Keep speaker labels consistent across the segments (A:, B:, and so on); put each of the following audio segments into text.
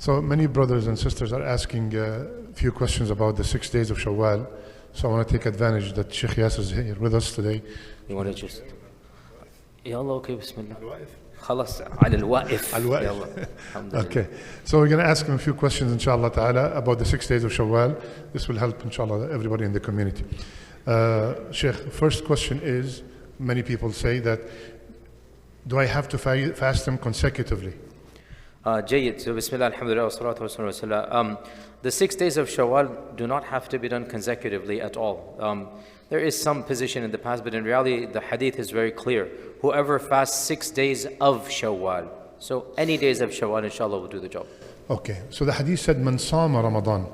A: So many brothers and sisters are asking a few questions about the 6 days of Shawaal. So I want to take advantage that Shaykh Yasir is here with us today.
B: You want to just يلا اوكي بسم الله خلاص على الواقف يلا.
A: Okay, so we're going to ask him a few questions inshallah ta'ala about the 6 days of Shawaal. This will help inshallah everybody in the community. Shaykh, first question is, many people say that, do I have to fast them consecutively?
B: جيد. So Bismillah, Alhamdulillah, wa salatu wa salam. The 6 days of Shawaal do not have to be done consecutively at all. There is some position in the past, but in reality, the hadith is very clear. Whoever fasts 6 days of Shawaal, so any days of Shawaal, inshallah, will do the job.
A: Okay, so the hadith said, Man sama Ramadan.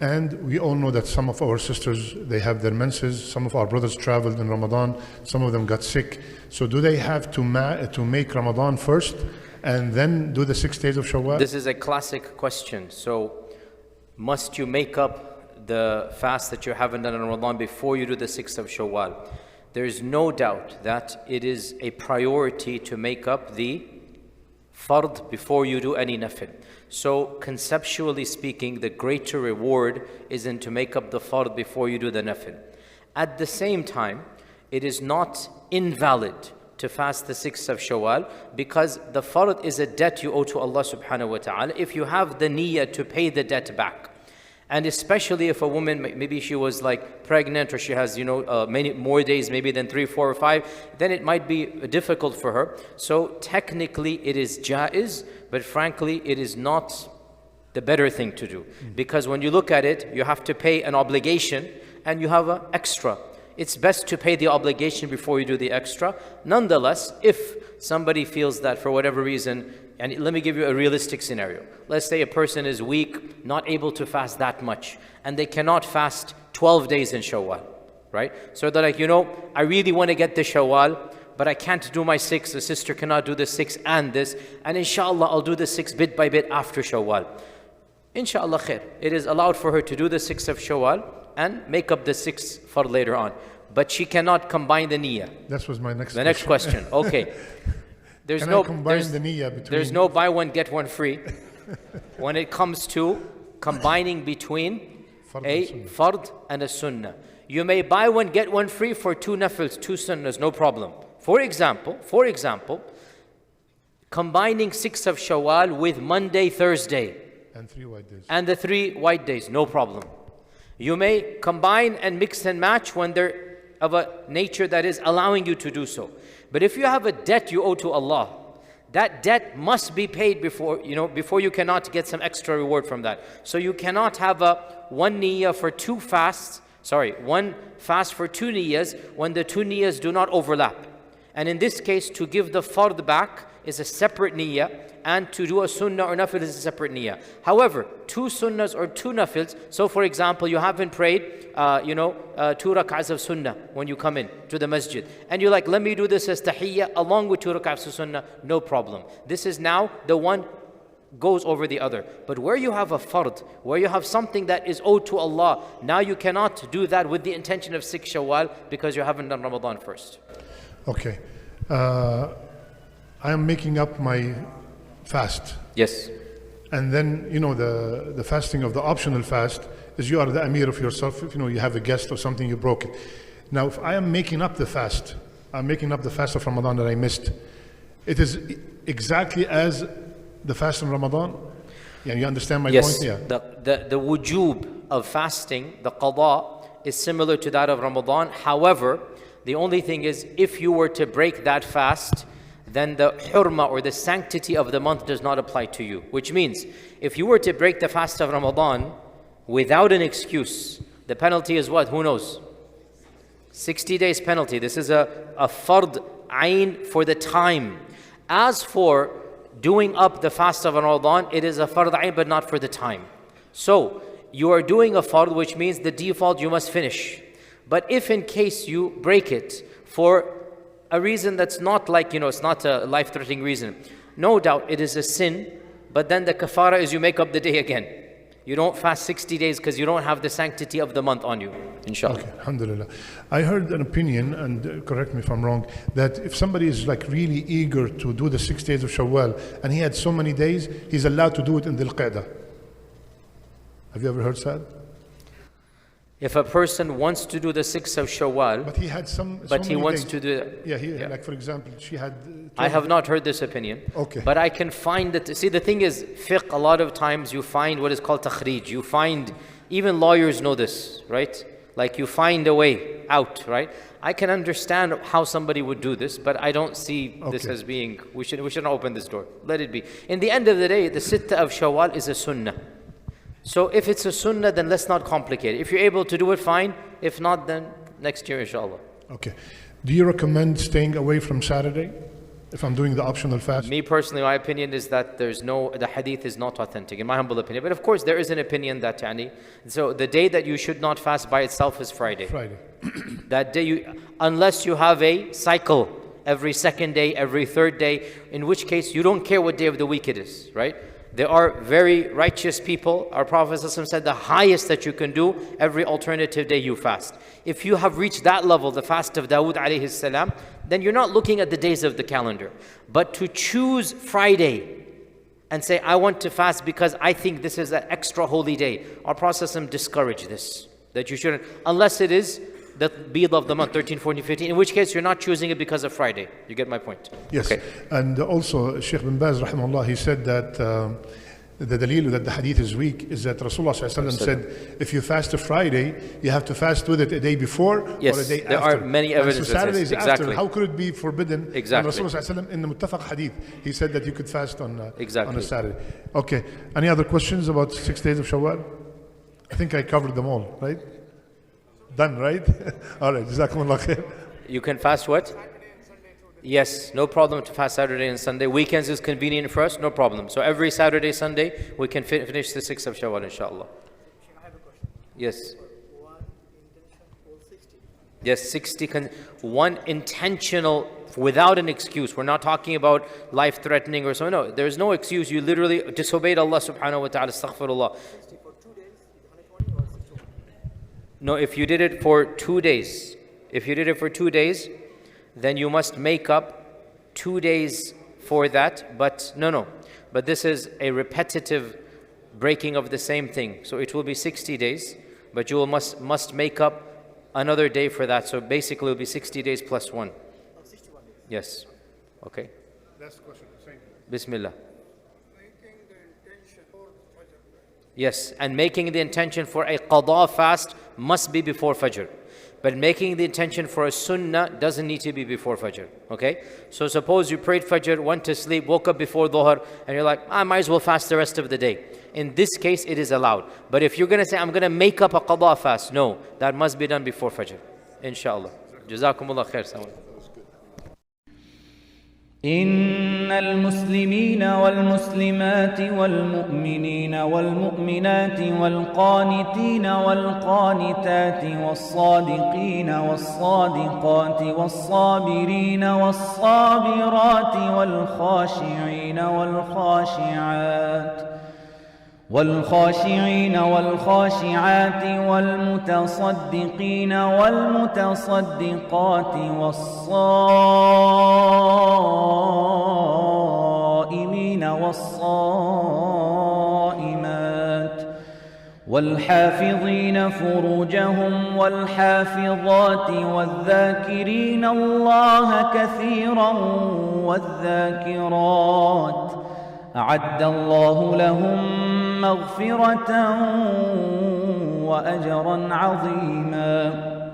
A: And we all know that some of our sisters, they have their menses. Some of our brothers traveled in Ramadan. Some of them got sick. So do they have to make Ramadan first and then do the 6 days of Shawaal?
B: This is a classic question. So must you make up the fast that you haven't done in Ramadan before you do the 6th of Shawaal? There is no doubt that it is a priority to make up the fard before you do any nafil. So conceptually speaking, the greater reward is in to make up the fard before you do the nafil. At the same time, it is not invalid to fast the 6th of Shawaal, because the fard is a debt you owe to Allah subhanahu wa ta'ala if you have the niyyah to pay the debt back. And especially if a woman, maybe she was like pregnant, or she has, many more days maybe than 3, 4, or 5, then it might be difficult for her. So technically it is jaiz, but frankly it is not the better thing to do. Because when you look at it, you have to pay an obligation and you have an extra. It's best to pay the obligation before you do the extra. Nonetheless, if somebody feels that for whatever reason, and let me give you a realistic scenario. Let's say a person is weak, not able to fast that much, and they cannot fast 12 days in Shawaal, right? So they're like, I really want to get the Shawaal, but I can't do my 6. The sister cannot do the 6 and this, and inshallah I'll do the 6 bit by bit after Shawaal. Inshallah khair. It is allowed for her to do the 6 of Shawaal and make up the 6 for later on. But she cannot combine the niyyah.
A: That was my next question.
B: The next question, okay. There's no buy one, get one free when it comes to combining between a fard and a sunnah. You may buy one, get one free for 2 nafils, 2 sunnahs, no problem. For example, combining 6 of Shawaal with Monday, Thursday,
A: and 3 white days.
B: And the 3 white days, no problem. You may combine and mix and match when they're of a nature that is allowing you to do so. But if you have a debt you owe to Allah, that debt must be paid before you cannot get some extra reward from that. So you cannot have one fast for 2 niyyahs when the 2 niyyahs do not overlap. And in this case, to give the fard back is a separate niyyah, and to do a sunnah or nafil is a separate niyyah. However, 2 sunnahs or 2 nafils, so for example, you haven't prayed 2 rak'ahs of sunnah when you come in to the masjid, and you're like, let me do this as tahiyyah along with 2 rak'ahs of sunnah, no problem. This is now the one goes over the other. But where you have a fard, where you have something that is owed to Allah, now you cannot do that with the intention of 6 Shawaal because you haven't done Ramadan first.
A: Okay. I am making up my fast.
B: Yes.
A: And then, the fasting of the optional fast is you are the amir of yourself. If you have a guest or something, you broke it. Now, if I am making up the fast, I'm making up the fast of Ramadan that I missed. It is exactly as the fast in Ramadan. Yeah, you understand my point? Yeah.
B: The wujub of fasting, the qada, is similar to that of Ramadan. However, the only thing is, if you were to break that fast, then the hurma or the sanctity of the month does not apply to you. Which means, if you were to break the fast of Ramadan without an excuse, the penalty is what? Who knows? 60 days penalty. This is a fard ayn for the time. As for doing up the fast of Ramadan, it is a fard ayn but not for the time. So, you are doing a fard, which means the default you must finish. But if in case you break it for a reason that's not like, it's not a life-threatening reason, no doubt it is a sin, but then the kafara is you make up the day again. You don't fast 60 days because you don't have the sanctity of the month on you, inshallah.
A: Okay, alhamdulillah. I heard an opinion, and correct me if I'm wrong, that if somebody is like really eager to do the 6 days of Shawwal and he had so many days, he's allowed to do it in Dhul Qa'dah. Have you ever heard that?
B: If a person wants to do the 6th of Shawwal,
A: But he had so
B: but he
A: many
B: wants
A: days.
B: to do
A: Like for example, she had.
B: I have not heard this opinion.
A: Okay.
B: But I can find that, see, the thing is, fiqh, a lot of times you find what is called takhrij. You find, even lawyers know this, right? Like you find a way out, right? I can understand how somebody would do this, but I don't see this as being, we shouldn't open this door. Let it be. In the end of the day, the sittah of Shawwal is a sunnah. So if it's a sunnah, then let's not complicate it. If you're able to do it, fine. If not, then next year, inshallah.
A: Okay. Do you recommend staying away from Saturday if I'm doing the optional fast?
B: Me personally, my opinion is that the hadith is not authentic, in my humble opinion. But of course, there is an opinion that, so the day that you should not fast by itself is Friday.
A: Friday.
B: That day, unless you have a cycle, every second day, every third day, in which case you don't care what day of the week it is, right? There are very righteous people. Our Prophet ﷺ said the highest that you can do, every alternative day you fast. If you have reached that level, the fast of Dawood alayhi salam, then you're not looking at the days of the calendar. But to choose Friday and say, I want to fast because I think this is an extra holy day, our Prophet ﷺ discouraged this, that you shouldn't, unless it is the Bid of the month, 13, 14, 15, in which case you're not choosing it because of Friday. You get my point?
A: Yes.
B: Okay.
A: And also, Shaykh bin Baz, rahimahullah, he said that the dalil that the hadith is weak is that Rasulullah said, if you fast a Friday, you have to fast with it a day before or a day after.
B: There are many evidences.
A: So Saturday is
B: exactly.
A: after. How could it be forbidden?
B: Exactly.
A: And Rasulullah in the Muttafaq hadith, he said that you could fast on a Saturday. Okay. Any other questions about 6 days of Shawwal? I think I covered them all, right? Done, right? All right, Jazakumullah khair.
B: You can fast what? Yes, no problem to fast Saturday and Sunday. Weekends is convenient for us, no problem. So every Saturday, Sunday, we can finish the 6th of Shawwal, inshallah.
C: I have a question.
B: Yes.
C: One intention for 60.
B: Yes, 60, one intentional, without an excuse. We're not talking about life-threatening or so. No, there's no excuse. You literally disobeyed Allah subhanahu wa ta'ala, astaghfirullah.
C: 60 for 2 days, 120 or 61?
B: No, if you did it for 2 days, then you must make up 2 days for that. But but this is a repetitive breaking of the same thing. So it will be 60 days, but you must make up another day for that. So basically it will be 60 days plus 1.
C: 61 days.
B: Yes. Okay.
A: Last question.
B: Bismillah.
C: Making the intention for Fajr.
B: Yes, and making the intention for a qada fast must be before Fajr. But making the intention for a sunnah doesn't need to be before Fajr. Okay? So suppose you prayed Fajr, went to sleep, woke up before Dhuhr, and you're like, I might as well fast the rest of the day. In this case, it is allowed. But if you're going to say, I'm going to make up a qada fast, no, that must be done before Fajr. Inshallah. Jazakumullah khair.
D: إن المسلمين والمسلمات والمؤمنين والمؤمنات والقانتين والقانتات والصادقين والصادقات والصابرين والصابرات والخاشعين والخاشعات والمتصدقين والمتصدقات والصائمين والصائمات والحافظين فروجهم والحافظات والذاكرين الله كثيرا والذاكرات أعد الله لهم مغفرة وأجرا عظيما